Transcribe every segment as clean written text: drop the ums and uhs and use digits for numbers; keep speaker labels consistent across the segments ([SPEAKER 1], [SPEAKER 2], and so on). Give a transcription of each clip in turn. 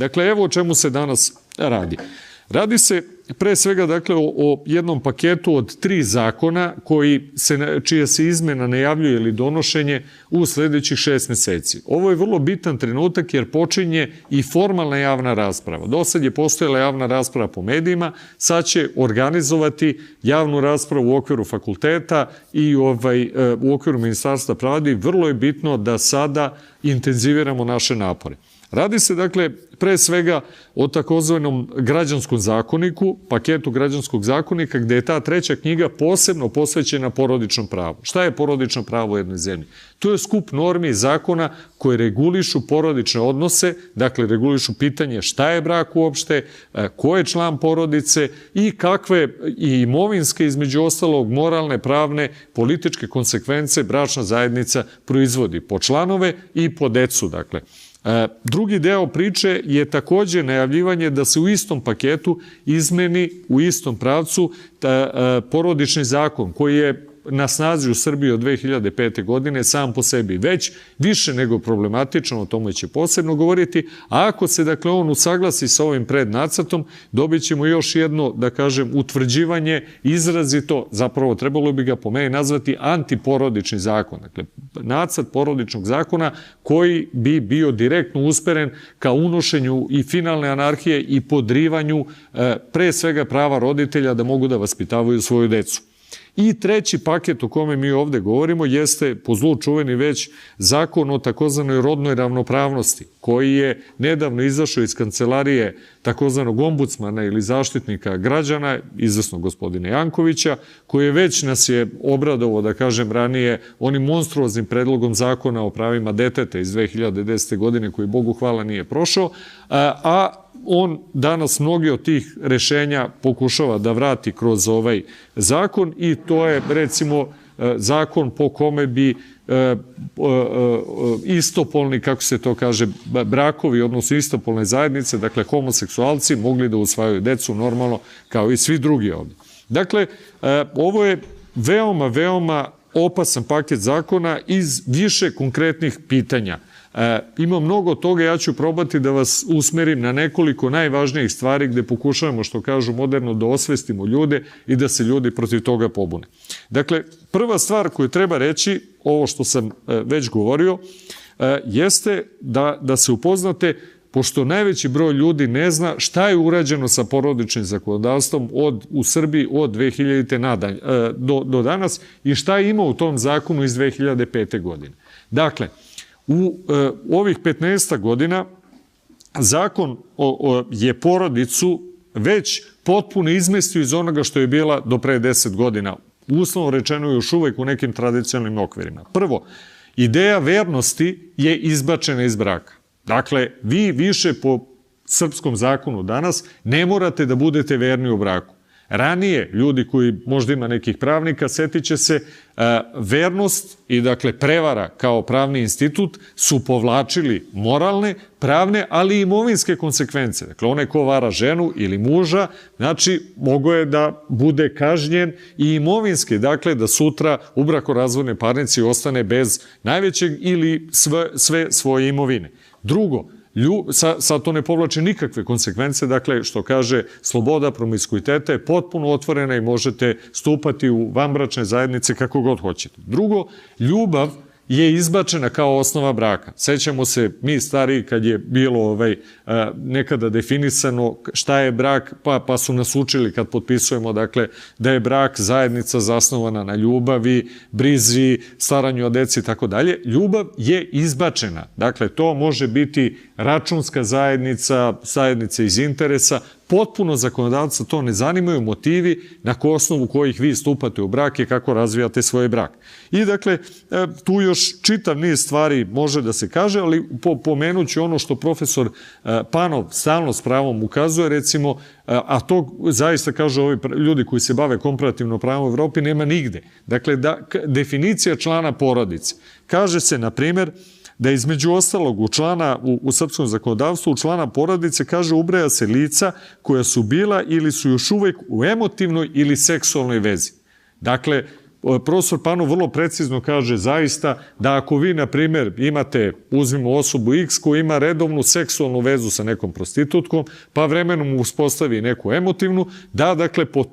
[SPEAKER 1] Dakle, evo o čemu se danas radi. Radi se pre svega dakle o jednom paketu od 3 zakona čija se izmena najavljuje ili donošenje u sledećih 6 meseci. Ovo je vrlo bitan trenutak jer počinje i formalna javna rasprava. Do sad je postojala javna rasprava po medijima, sad će organizovati javnu raspravu u okviru fakulteta i u okviru Ministarstva pravde. Vrlo je bitno da sada intenziviramo naše napore. Radi se, dakle, pre svega o takozvanom građanskom zakoniku, paketu građanskog zakonika, gde je ta 3. knjiga posebno posvećena porodičnom pravu. Šta je porodično pravo u jednoj zemlji? To je skup normi i zakona koje regulišu porodične odnose, dakle, regulišu pitanje šta je brak uopšte, ko je član porodice i kakve i imovinske, između ostalog, moralne, pravne, političke konsekvence bračna zajednica proizvodi po članove i po decu, dakle. Drugi deo priče je takođe najavljivanje da se u istom paketu izmeni u istom pravcu porodični zakon koji je na snazi u Srbiji od 2005. godine sam po sebi već više nego problematičan, o tome će posebno govoriti, a ako se dakle on usaglasi sa ovim prednacrtom, dobit ćemo još jedno, da kažem, utvrđivanje izrazito, zapravo trebalo bi ga po meni nazvati antiporodični zakon, dakle nacrt porodičnog zakona koji bi bio direktno usperen ka unošenju i finalne anarhije i podrivanju pre svega prava roditelja da mogu da vaspitavaju svoju decu. I 3. paket o kome mi ovde govorimo jeste po zlu čuveni već zakon o takozvanoj rodnoj ravnopravnosti, koji je nedavno izašao iz kancelarije takozvanog ombudsmana ili zaštitnika građana, izvesnog gospodina Jankovića, koji je već nas je obradovao, da kažem ranije, onim monstruoznim predlogom zakona o pravima deteta iz 2010. godine, koji Bogu hvala nije prošao, a on danas mnogi od tih rešenja pokušava da vrati kroz ovaj zakon i to je recimo zakon po kome bi istopolni, kako se to kaže, brakovi, odnosno istopolne zajednice, dakle homoseksualci, mogli da usvajaju decu normalno kao i svi drugi ovde. Dakle, ovo je veoma, veoma opasan paket zakona iz više konkretnih pitanja. Ima mnogo toga, ja ću probati da vas usmerim na nekoliko najvažnijih stvari gde pokušavamo, što kažu moderno, da osvestimo ljude i da se ljudi protiv toga pobune. Dakle, prva stvar koju treba reći, ovo što sam već govorio, jeste da se upoznate, pošto najveći broj ljudi ne zna šta je urađeno sa porodičnim zakonodavstvom u Srbiji od 2000. do danas i šta ima u tom zakonu iz 2005. godine. Dakle, u ovih 15 godina zakon je porodicu već potpuno izmestio iz onoga što je bila do pre 10 godina. Uslovno rečeno još uvek u nekim tradicionalnim okvirima. Prvo, ideja vernosti je izbačena iz braka. Dakle, vi više po srpskom zakonu danas ne morate da budete verni u braku. Ranije, ljudi koji možda ima nekih pravnika, setit će se, vernost i dakle prevara kao pravni institut su povlačili moralne, pravne, ali i imovinske konsekvence. Dakle, onaj ko vara ženu ili muža, znači, mogo je da bude kažnjen i imovinski, dakle, da sutra u brakorazvodnoj parnici ostane bez najvećeg ili sve svoje imovine. Drugo, sad to ne povlači nikakve konsekvence, dakle, što kaže, sloboda promiskuiteta je potpuno otvorena i možete stupati u vanbračne zajednice kako god hoćete. Drugo, ljubav je izbačena kao osnova braka. Sećamo se mi stariji kad je bilo nekada definisano šta je brak, pa su nas učili kad potpisujemo, dakle, da je brak zajednica zasnovana na ljubavi, brizi, staranju o deci i tako dalje. Ljubav je izbačena. Dakle, to može biti računska zajednica, zajednica iz interesa, potpuno zakonodavca to ne zanimaju motivi na osnovu kojih vi stupate u brak i kako razvijate svoj brak. I dakle, tu još čitav niz stvari može da se kaže, ali pomenuću ono što profesor Panov stalno s pravom ukazuje, recimo, a to zaista kažu ovi ljudi koji se bave komparativno pravom u Evropi, nema nigde. Dakle, definicija člana porodice. Kaže se, na primer, da između ostalog u srpskom zakonodavstvu u člana porodice, kaže, ubraja se lica koja su bila ili su još uvek u emotivnoj ili seksualnoj vezi. Dakle, profesor Panov vrlo precizno kaže zaista da ako vi, na primjer, imate, uzmimo osobu X koja ima redovnu seksualnu vezu sa nekom prostitutkom, pa vremenom uspostavi neku emotivnu, da, dakle, po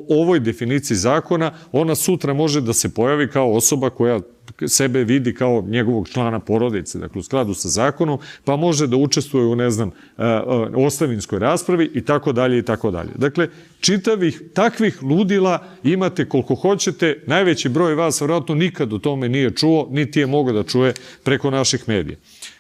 [SPEAKER 1] ovoj definiciji zakona, ona sutra može da se pojavi kao osoba koja sebe vidi kao njegovog člana porodice, dakle, u skladu sa zakonom, pa može da učestvuje u, ne znam, ostavinskoj raspravi i tako dalje i tako dalje. Dakle, čitavih takvih ludila imate koliko hoćete, najveći broj vas vjerojatno nikad o tome nije čuo, niti je mogao da čuje preko naših medija.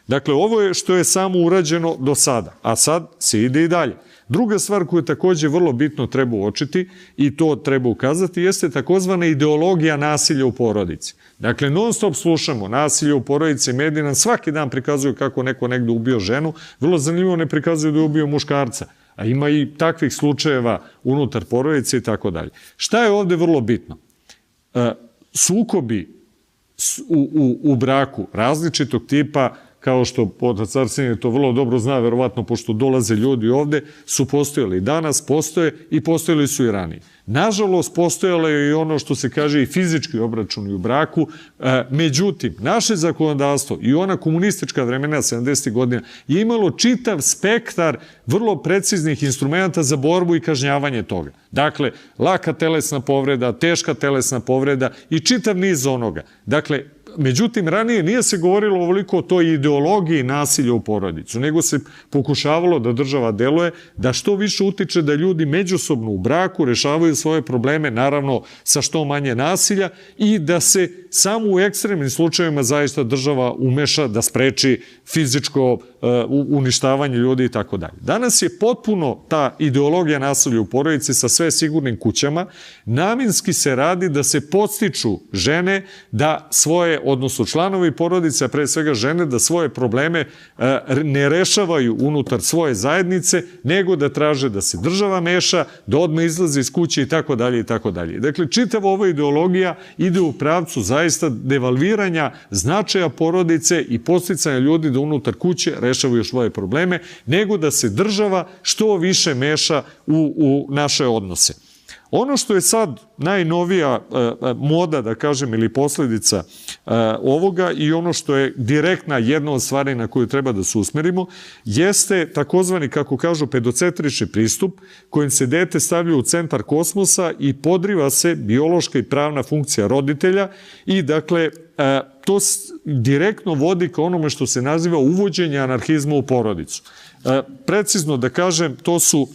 [SPEAKER 1] Dakle, ovo je što je samo urađeno do sada, a sad se ide i dalje. Druga stvar koju takođe vrlo bitno treba uočiti i to treba ukazati jeste takozvana ideologija nasilja u porodici. Dakle, non stop slušamo nasilje u porodici, mediji nam svaki dan prikazuju kako neko negde ubio ženu, vrlo zanimljivo ne prikazuju da je ubio muškarca, a ima i takvih slučajeva unutar porodice i tako dalje. Šta je ovde vrlo bitno? Sukobi u braku različitog tipa, kao što otac Arsenije to vrlo dobro zna, verovatno, pošto dolaze ljudi ovde, su postojali. Danas postoje i postojali su i ranije. Nažalost, postojalo je i ono što se kaže i fizički obračuni u braku. Međutim, naše zakonodavstvo i ona komunistička vremena 70. godina je imalo čitav spektar vrlo preciznih instrumenta za borbu i kažnjavanje toga. Dakle, laka telesna povreda, teška telesna povreda i čitav niz onoga. Dakle, međutim, ranije nije se govorilo ovoliko o toj ideologiji nasilja u porodicu, nego se pokušavalo da država deluje, da što više utiče da ljudi međusobno u braku rešavaju svoje probleme, naravno sa što manje nasilja, i da se samo u ekstremnim slučajevima zaista država umeša da spreči fizičko uništavanje ljudi i tako dalje. Danas je potpuno ta ideologija nasilja u porodici sa sve sigurnim kućama. Namenski se radi da se podstiču žene da svoje, odnosno članovi porodice, a pre svega žene, da svoje probleme ne rešavaju unutar svoje zajednice, nego da traže da se država meša, da odmah izlaze iz kuće i tako dalje i tako dalje. Dakle, čitava ova ideologija ide u pravcu zaista devalviranja značaja porodice i podsticanja ljudi da unutar kuće rešavaju svoje probleme, nego da se država što više meša u naše odnose. Ono što je sad najnovija moda, da kažem, ili posledica ovoga i ono što je direktna jedna od stvari na koju treba da se usmerimo, jeste takozvani, kako kažu, pedocentrični pristup kojim se dete stavlja u centar kosmosa i podriva se biološka i pravna funkcija roditelja i, dakle, to direktno vodi ka onome što se naziva uvođenje anarhizma u porodicu. Precizno da kažem, to su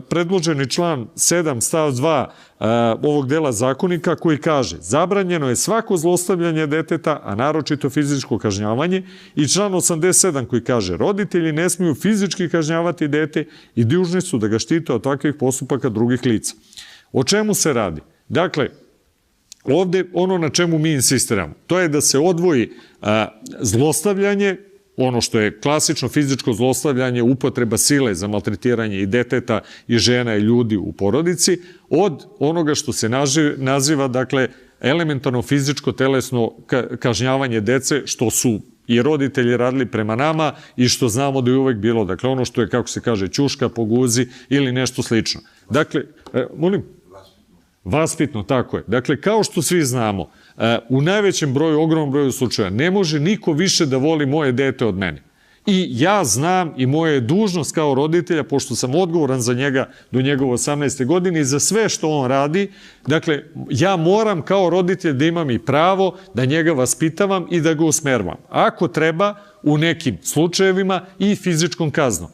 [SPEAKER 1] predloženi član 7 stav 2 ovog dela zakonika koji kaže: zabranjeno je svako zlostavljanje deteta, a naročito fizičko kažnjavanje, i član 87 koji kaže: roditelji ne smiju fizički kažnjavati dete i dužni su da ga štite od takvih postupaka drugih lica. O čemu se radi? Dakle, ovde ono na čemu mi insistiramo, to je da se odvoji zlostavljanje, ono što je klasično fizičko zlostavljanje, upotreba sile za maltretiranje i deteta i žena i ljudi u porodici, od onoga što se naziva, dakle, elementarno fizičko telesno kažnjavanje dece, što su i roditelji radili prema nama i što znamo da je uvek bilo, dakle, ono što je, kako se kaže, ćuška po guzi ili nešto slično. Dakle, molim? Vaspitno, tako je. Dakle, kao što svi znamo, u najvećem broju, ogromnom broju slučaja, ne može niko više da voli moje dete od mene. I ja znam i moja je dužnost kao roditelja, pošto sam odgovoran za njega do njegove 18. godine i za sve što on radi, dakle, ja moram kao roditelj da imam i pravo da njega vaspitavam i da ga usmervam. Ako treba, u nekim slučajevima i fizičkom kaznom.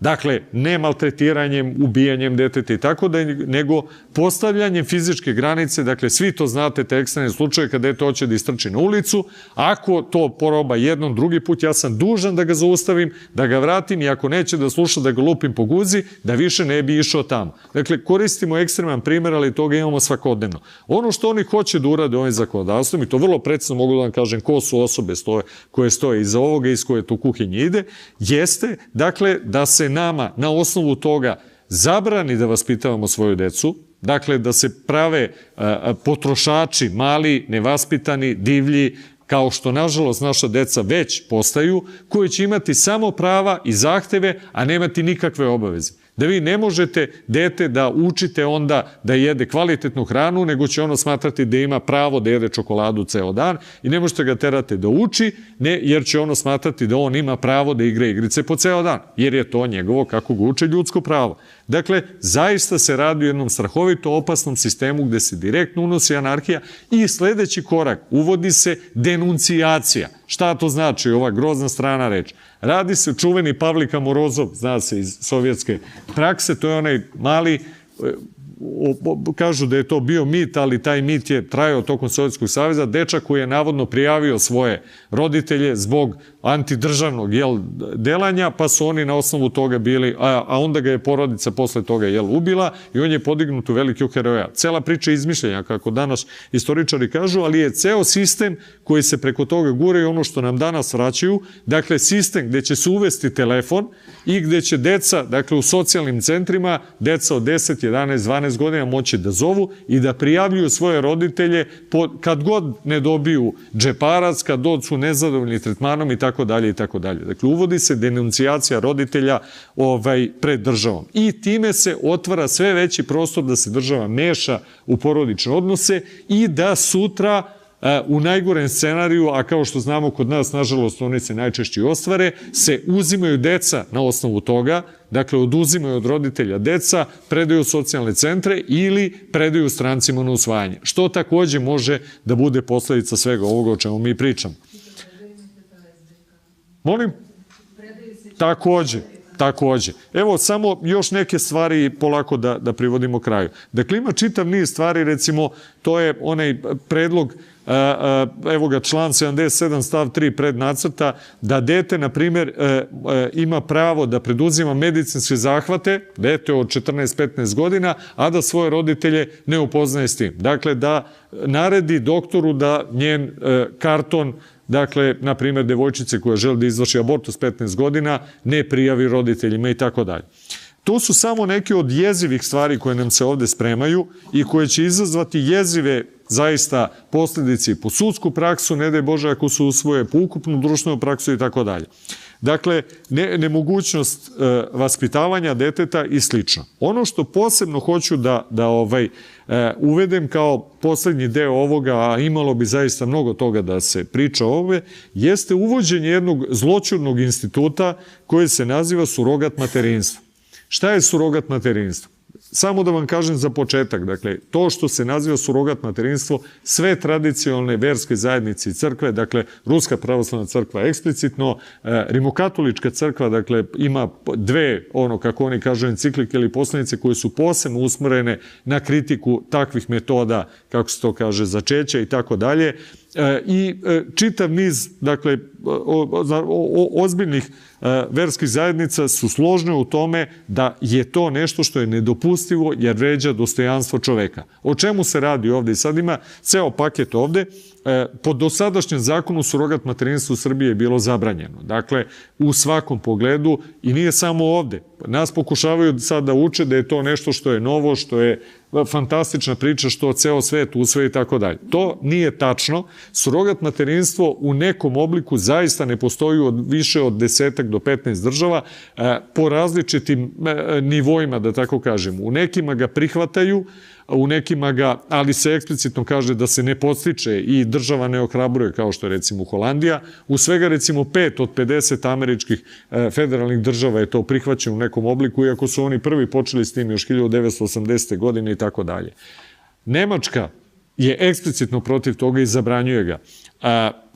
[SPEAKER 1] Dakle, ne maltretiranjem, ubijanjem deteta i tako da, nego postavljanjem fizičke granice, dakle, svi to znate, te ekstremne slučaje kada dete hoće da istrči na ulicu, ako to poroba jednom, drugi put, ja sam dužan da ga zaustavim, da ga vratim i ako neće da sluša, da ga lupim po guzi, da više ne bi išao tamo. Dakle, koristimo ekstreman primjer, ali toga imamo svakodnevno. Ono što oni hoće da urade ovim zakonodavstvom, i to vrlo precizno mogu da vam kažem ko su osobe koje stoje iza ovoga i iz koje to kuhinje ide, jeste, dakle, da se nama na osnovu toga zabrani da vaspitavamo svoju decu, dakle da se prave potrošači, mali, nevaspitani, divlji, kao što nažalost naša deca već postaju, koji će imati samo prava i zahteve, a nemati nikakve obaveze. Da vi ne možete dete da učite onda da jede kvalitetnu hranu, nego će ono smatrati da ima pravo da jede čokoladu ceo dan i ne možete ga terati da uči, jer će ono smatrati da on ima pravo da igra igrice po ceo dan, jer je to njegovo, kako ga uče, ljudsko pravo. Dakle, zaista se radi o jednom strahovito opasnom sistemu gde se direktno unosi anarhija i sledeći korak, uvodi se denuncijacija. Šta to znači, ova grozna strana reč? Radi se čuveni Pavlika Morozov, zna se iz sovjetske prakse, to je onaj mali, kažu da je to bio mit, ali taj mit je trajao tokom Sovjetskog saveza, dečak koji je navodno prijavio svoje roditelje zbog antidržavnog delanja, pa su oni na osnovu toga bili, a onda ga je porodica posle toga ubila i on je podignut u velikog heroja. Cela priča je izmišljenja, kako danas istoričari kažu, ali je ceo sistem koji se preko toga gure i ono što nam danas vraćaju, dakle sistem gde će se uvesti telefon i gde će deca, dakle u socijalnim centrima, deca od 10, 11, 12 godina moći da zovu i da prijavljuju svoje roditelje kad god ne dobiju džeparac, kad god su nezadovoljni tretmanom i tako dalje i tako dalje. Dakle, uvodi se denuncijacija roditelja pred državom. I time se otvara sve veći prostor da se država meša u porodične odnose i da sutra u najgorem scenariju, a kao što znamo kod nas, nažalost, oni se najčešće ostvare, se uzimaju deca na osnovu toga, dakle, oduzimaju od roditelja deca, predaju u socijalne centre ili predaju strancima na usvajanje, što takođe može da bude posledica svega ovoga o čemu mi pričamo. Molim? Takođe. Evo, samo još neke stvari polako da privodimo kraju. Dakle, ima čitav niz stvari, recimo, to je onaj predlog, evo ga, član 77 stav 3 prednacrta, da dete, na primjer, ima pravo da preduzima medicinske zahvate, dete od 14-15 godina, a da svoje roditelje ne upoznaje s tim. Dakle, da naredi doktoru da njen karton, dakle, na primjer, devojčice koja želi da izvrši abortus 15 godina, ne prijavi roditeljima i tako dalje. To su samo neke od jezivih stvari koje nam se ovde spremaju i koje će izazvati jezive zaista posljedice po sudsku praksu, ne daj Bože ako se usvoje po ukupnu društvenu praksu i tako dalje. Dakle, nemogućnost vaspitavanja deteta i slično. Ono što posebno hoću da uvedem kao poslednji deo ovoga, a imalo bi zaista mnogo toga da se priča o ovome, jeste uvođenje jednog zloćudnog instituta koji se naziva surogat materinstvo. Šta je surogat materinstvo? Samo da vam kažem za početak, dakle, to što se naziva surogat materinstvo, sve tradicionalne verske zajednice i crkve, dakle, Ruska pravoslavna crkva eksplicitno, Rimokatolička crkva, dakle, ima dve, kako oni kažu, enciklike ili poslanice koje su posebno usmerene na kritiku takvih metoda, kako se to kaže, začeća i tako dalje, i čitav niz, dakle, ozbiljnih verskih zajednica su složne u tome da je to nešto što je nedopustivo jer vređa dostojanstvo čoveka. O čemu se radi ovde? I sad ima ceo paket ovde. Po dosadašnjem zakonu surogat materinstvo u Srbiji je bilo zabranjeno. Dakle, u svakom pogledu i nije samo ovde. Nas pokušavaju sad da uče da je to nešto što je novo, što je fantastična priča, što ceo svet usvoji i tako dalje. To nije tačno. Surogat materinstvo u nekom obliku zaista ne postoji više od 10 do 15 država po različitim nivoima, da tako kažem. U nekima ga prihvataju, u nekima ga, ali se eksplicitno kaže da se ne podstiče i država ne ohrabruje, kao što je recimo Holandija. U svega recimo 5 od 50 američkih federalnih država je to prihvaćeno u nekom obliku, iako su oni prvi počeli s tim još 1980. godine i tako dalje. Nemačka je eksplicitno protiv toga i zabranjuje ga.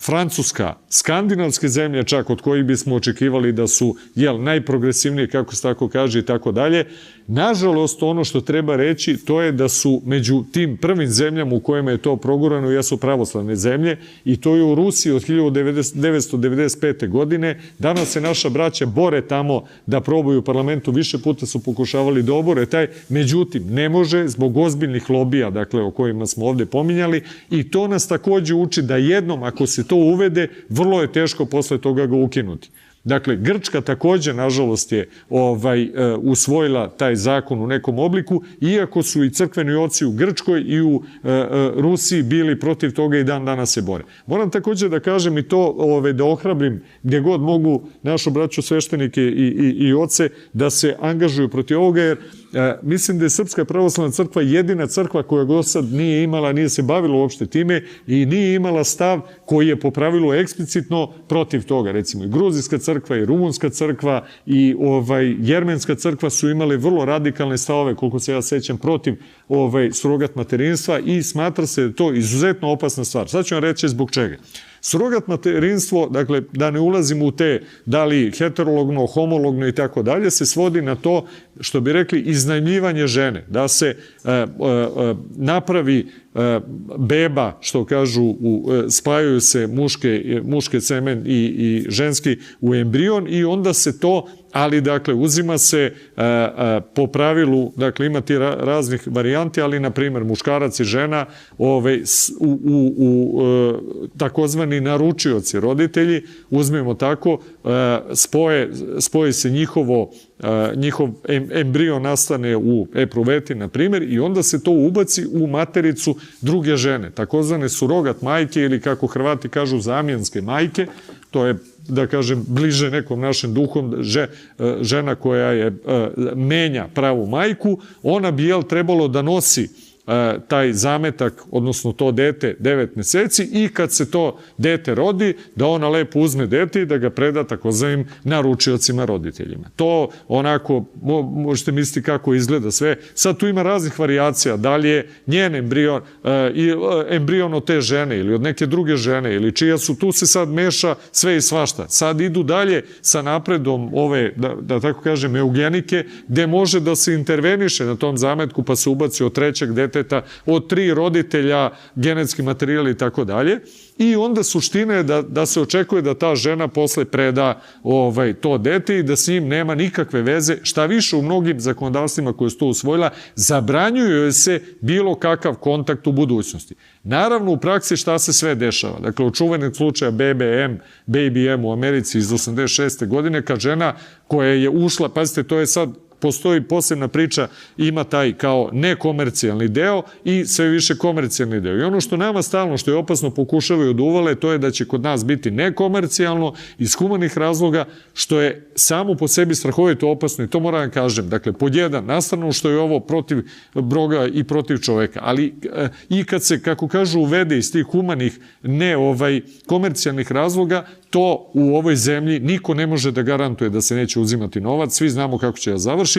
[SPEAKER 1] Francuska, skandinavske zemlje čak od kojih bismo očekivali da su najprogresivnije, kako se tako kaže i tako dalje. Nažalost, ono što treba reći, to je da su među tim prvim zemljama u kojima je to progurano jesu pravoslavne zemlje i to je u Rusiji od 1995. godine. Danas se naša braća bore tamo da probaju u parlamentu, više puta su pokušavali da obore taj, međutim, ne može zbog ozbiljnih lobija, dakle, o kojima smo ovde pominjali, i to nas takođe uči da jednom, ako se to uvede, vrlo je teško posle toga ga ukinuti. Dakle, Grčka također, nažalost, je usvojila taj zakon u nekom obliku, iako su i crkveni oci u Grčkoj i u Rusiji bili protiv toga i dan danas se bore. Moram također da kažem i to, da ohrabrim gdje god mogu našu braću sveštenike i oce da se angažuju protiv ovoga, jer mislim da je Srpska pravoslavna crkva jedina crkva koja do sad nije se bavila uopšte time i nije imala stav koji je po pravilu eksplicitno protiv toga. Recimo i Gruzijska crkva i Rumunska crkva i Jermenska crkva su imale vrlo radikalne stavove, koliko se ja sećam, protiv surogat materinstva i smatra se da je to izuzetno opasna stvar. Sad ću vam reći zbog čega. Surogat materinstvo, dakle, da ne ulazimo u te da li heterologno, homologno i tako dalje, se svodi na to, što bi rekli, iznajmljivanje žene, da se napravi beba, što kažu, spajaju se muške semen i ženski u embrion i onda se to, ali dakle uzima se po pravilu, dakle ima ti raznih varijanti, ali na primjer muškarac i žena u takozvani naručioci, roditelji, uzmemo tako, spoje se njihov embrion nastane u epruveti, na primjer, i onda se to ubaci u matericu druge žene, takozvane surogat majke ili, kako Hrvati kažu, zamjenske majke. To je, da kažem, bliže nekom našem duhom, žena koja menja pravu majku, ona bi trebalo da nosi taj zametak, odnosno to dete 9 meseci i kad se to dete rodi, da ona lepo uzme dete i da ga preda takozvanim naručiocima, roditeljima. To onako, možete misliti kako izgleda sve. Sad tu ima raznih varijacija, da li je njen embrion od te žene ili od neke druge žene ili čija su, tu se sad meša sve i svašta. Sad idu dalje sa napredom ove, da tako kažem, eugenike, gde može da se interveniše na tom zametku pa se ubaci od trećeg deteta, od 3 roditelja, genetski materijal i tako dalje. I onda suština je da se očekuje da ta žena posle preda to dete i da s njim nema nikakve veze. Šta više, u mnogim zakonodavstvima koje su to usvojila, zabranjuje se bilo kakav kontakt u budućnosti. Naravno, u praksi šta se sve dešava? Dakle, od čuvenog slučaja Baby M u Americi iz 86. godine, kad žena koja je ušla, pazite, to je sad, postoji posebna priča, ima taj kao nekomercijalni deo i sve više komercijalni deo. I ono što nama stalno, što je opasno, pokušavaju da uvale, to je da će kod nas biti nekomercijalno iz humanih razloga, što je samo po sebi strahovito opasno i to moram da kažem. Dakle, pod jedan, nastranu što je ovo protiv Boga i protiv čoveka, ali i kad se, kako kažu, uvede iz tih humanih, ne komercijalnih razloga, to u ovoj zemlji niko ne može da garantuje da se neće uzimati novac, svi znamo kako će da završi.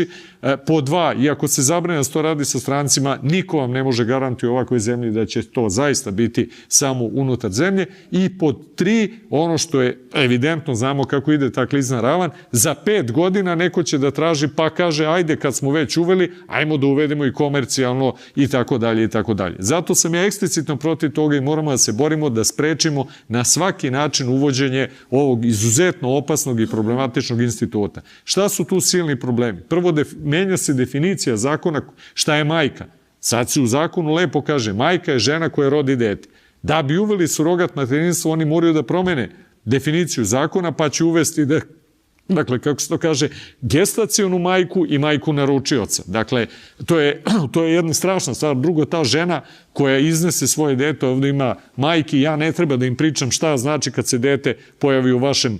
[SPEAKER 1] Po dva, iako se zabrane da se to radi sa strancima, niko vam ne može garantuje u ovakvoj zemlji da će to zaista biti samo unutar zemlje. I pod tri, ono što je evidentno, znamo kako ide ta klizna ravan, za 5 godina neko će da traži, pa kaže, ajde kad smo već uveli, ajmo da uvedemo i komercijalno i tako dalje i tako dalje. Zato sam ja eksplicitno protiv toga i moramo da se borimo da sprečimo na svaki način uvođenje ovog izuzetno opasnog i problematičnog instituta. Šta su tu silni problemi? Prvo, menja se definicija zakona šta je majka. Sad se u zakonu lepo kaže, majka je žena koja rodi dete. Da bi uveli surogat materinstvo, oni moraju da promene definiciju zakona, pa će uvesti dakle, kako se to kaže, gestacionu majku i majku naručioca. Dakle, to je jedna strašna stvar. Drugo, ta žena koja iznese svoje dete, ovdje ima majki, ja ne treba da im pričam šta znači kad se dete pojavi u vašem,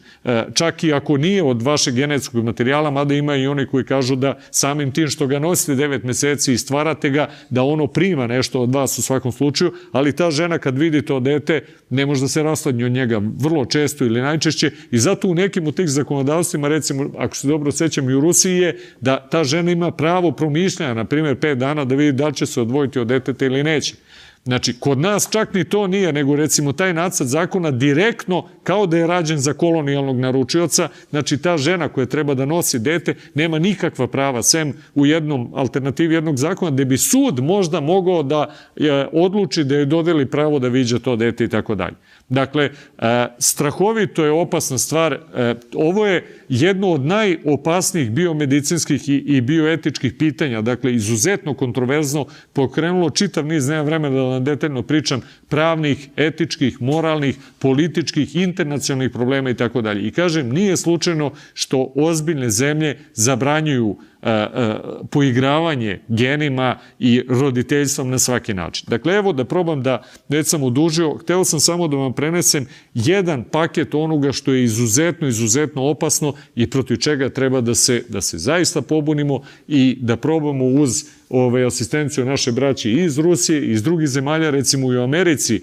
[SPEAKER 1] čak i ako nije od vašeg genetskog materijala, mada ima i oni koji kažu da samim tim što ga nosite 9 meseci i stvarate ga, da ono prima nešto od vas u svakom slučaju, ali ta žena kad vidi to dete, ne može da se rasladnje od njega vrlo često ili najčešće i zato u nekim od tih zakonodavstvima, recimo, ako se dobro sećam i u Rusiji je, da ta žena ima pravo promišljanja, na primjer 5 dana da vidi da li će se odvojiti od deteta ili neće. Znači, kod nas čak ni to nije, nego recimo taj nacrt zakona direktno, kao da je rađen za kolonijalnog naručioca, znači ta žena koja treba da nosi dete nema nikakva prava, sem u jednom alternativi jednog zakona, gde bi sud možda mogao da odluči da joj dodeli pravo da viđa to dete i tako dalje. Dakle, strahovito je opasna stvar. Ovo je jedno od najopasnijih biomedicinskih i bioetičkih pitanja, dakle, izuzetno kontroverzno, pokrenulo čitav niz, nema vremena da vam detaljno pričam, pravnih, etičkih, moralnih, političkih, internacionalnih problema i tako dalje. I kažem, nije slučajno što ozbiljne zemlje zabranjuju poigravanje genima i roditeljstvom na svaki način. Dakle, evo da probam da, već sam odužio, hteo sam samo da vam prenesem jedan paket onoga što je izuzetno, izuzetno opasno i protiv čega treba da se zaista pobunimo i da probamo uz asistenciju naše braće iz Rusije i iz drugih zemalja, recimo i u Americi,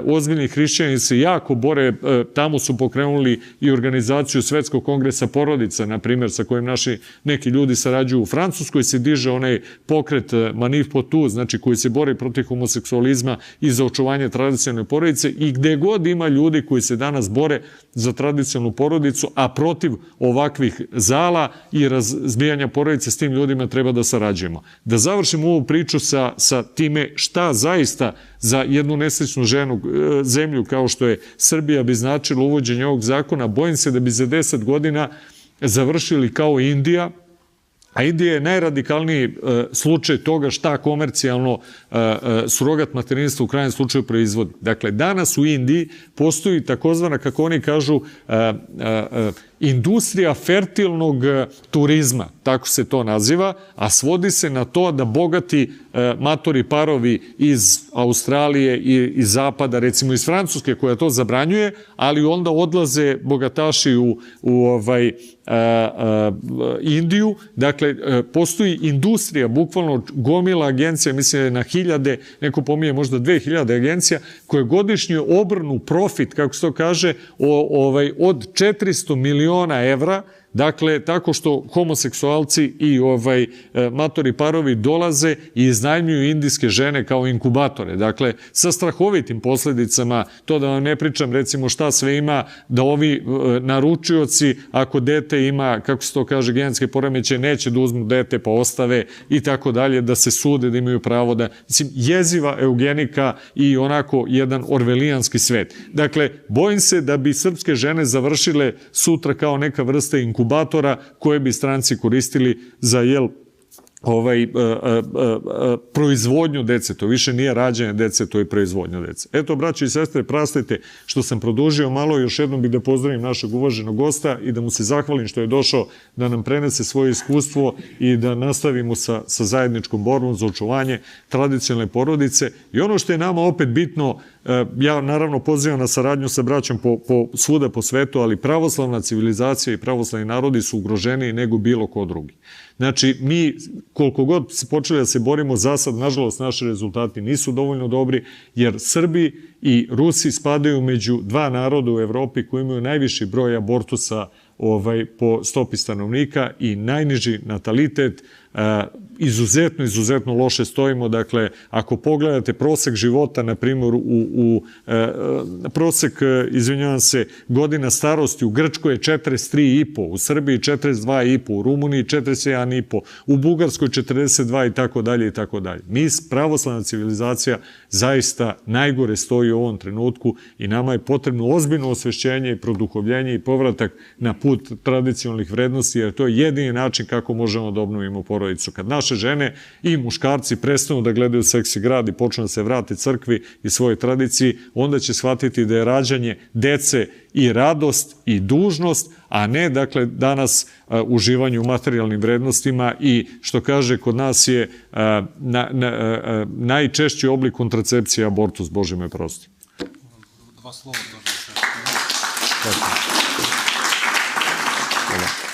[SPEAKER 1] ozbiljni hrišćani se jako bore, tamo su pokrenuli i organizaciju Svetskog kongresa porodica, na primjer, sa kojim naši neki ljudi sarađuju. U Francuskoj se diže onaj pokret Manif pour tous, znači koji se bori protiv homoseksualizma i za očuvanje tradicionalne porodice i gde god ima ljudi koji se danas bore za tradicionalnu porodicu, a protiv ovakvih zala i razbijanja porodice, s tim ljudima treba da sarađujemo. Da završimo ovu priču sa time šta zaista za jednu nesrećnu zemlju kao što je Srbija bi značilo uvođenje ovog zakona. Bojim se da bi za 10 godina završili kao Indija, a Indija je najradikalniji slučaj toga šta komercijalno surogat materinstvo u krajnjem slučaju proizvodi. Dakle, danas u Indiji postoji takozvana, kako oni kažu, industrija fertilnog turizma, tako se to naziva, a svodi se na to da bogati matori parovi iz Australije i iz Zapada, recimo iz Francuske koja to zabranjuje, ali onda odlaze bogataši u Indiju. Dakle, postoji industrija, bukvalno gomila agencija, mislim da je na hiljade, neko pominje možda 2000 agencija, koje godišnje obrnu profit, kako se to kaže, od 400 miliona evra, dakle, tako što homoseksualci i matori parovi dolaze i iznajmljuju indijske žene kao inkubatore. Dakle, sa strahovitim posledicama, to da vam ne pričam, recimo šta sve ima, da ovi naručioci, ako dete ima, kako se to kaže, genetske poremećaje, neće da uzmu dete pa ostave i tako dalje, da se sude, da imaju pravo da... Mislim, jeziva eugenika i onako jedan orvelijanski svet. Dakle, bojim se da bi srpske žene završile sutra kao neka vrsta inkubatora koje bi stranci koristili za proizvodnju dece. To više nije rađanje dece, to je proizvodnja dece. Eto, braći i sestre, prastajte što sam produžio malo. Još jednom bih da pozdravim našeg uvaženog gosta i da mu se zahvalim što je došao da nam prenese svoje iskustvo i da nastavimo sa zajedničkom borbom za očuvanje tradicionalne porodice. I ono što je nama opet bitno, ja naravno pozivam na saradnju sa braćom svuda po svetu, ali pravoslavna civilizacija i pravoslavni narodi su ugroženiji nego bilo ko drugi. Znači, mi koliko god se počeli da se borimo, za sad, nažalost, naši rezultati nisu dovoljno dobri, jer Srbi i Rusi spadaju među dva naroda u Evropi koji imaju najviši broj abortusa po stopi stanovnika i najniži natalitet. Izuzetno loše stojimo. Dakle, ako pogledate prosek života, na primjer, prosek, izvinjavam se, godina starosti u Grčkoj je 43,5, u Srbiji 42,5, u Rumuniji 41,5, u Bugarskoj 42 i tako dalje i tako dalje. Mi, pravoslavna civilizacija, zaista najgore stoji u ovom trenutku i nama je potrebno ozbiljno osvešćenje i produhovljenje i povratak na put tradicionalnih vrednosti, jer to je jedini način kako možemo da obnovimo porodicu. Kad naše žene i muškarci prestanu da gledaju Seksi grad i počnu da se vrate crkvi i svojoj tradiciji, onda će shvatiti da je rađanje dece i radost i dužnost, a ne, dakle, danas uživanje u materijalnim vrednostima i, što kaže, kod nas je najčešći oblik kontracepcije abortus, Bože me prosti.
[SPEAKER 2] Dva slova, Bože me prosti.
[SPEAKER 1] Hvala.